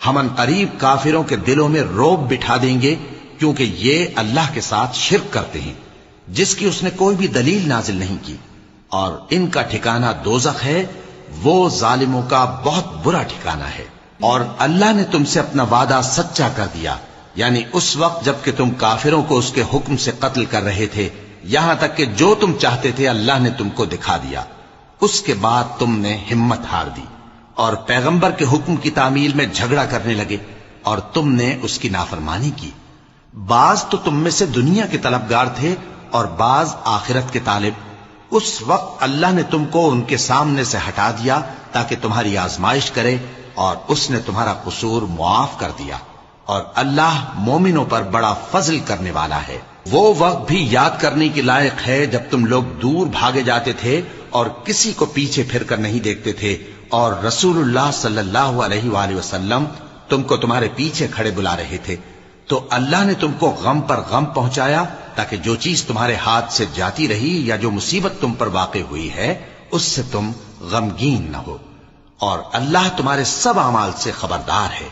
ہم ان قریب کافروں کے دلوں میں روب بٹھا دیں گے، کیونکہ یہ اللہ کے ساتھ شرک کرتے ہیں جس کی اس نے کوئی بھی دلیل نازل نہیں کی، اور ان کا ٹھکانہ دوزخ ہے، وہ ظالموں کا بہت برا ٹھکانہ ہے۔ اور اللہ نے تم سے اپنا وعدہ سچا کر دیا، یعنی اس وقت جب کہ تم کافروں کو اس کے حکم سے قتل کر رہے تھے، یہاں تک کہ جو تم چاہتے تھے اللہ نے تم کو دکھا دیا۔ اس کے بعد تم نے ہمت ہار دی اور پیغمبر کے حکم کی تعمیل میں جھگڑا کرنے لگے، اور تم نے اس کی نافرمانی کی۔ بعض تو تم میں سے دنیا کے طلبگار تھے اور بعض آخرت کے طالب۔ اس وقت اللہ نے تم کو ان کے سامنے سے ہٹا دیا تاکہ تمہاری آزمائش کرے، اور اس نے تمہارا قصور معاف کر دیا، اور اللہ مومنوں پر بڑا فضل کرنے والا ہے۔ وہ وقت بھی یاد کرنے کی لائق ہے جب تم لوگ دور بھاگے جاتے تھے اور کسی کو پیچھے پھر کر نہیں دیکھتے تھے، اور رسول اللہ صلی اللہ علیہ وآلہ وسلم تم کو تمہارے پیچھے کھڑے بلا رہے تھے، تو اللہ نے تم کو غم پر غم پہنچایا تاکہ جو چیز تمہارے ہاتھ سے جاتی رہی یا جو مصیبت تم پر واقع ہوئی ہے اس سے تم غمگین نہ ہو، اور اللہ تمہارے سب اعمال سے خبردار ہے۔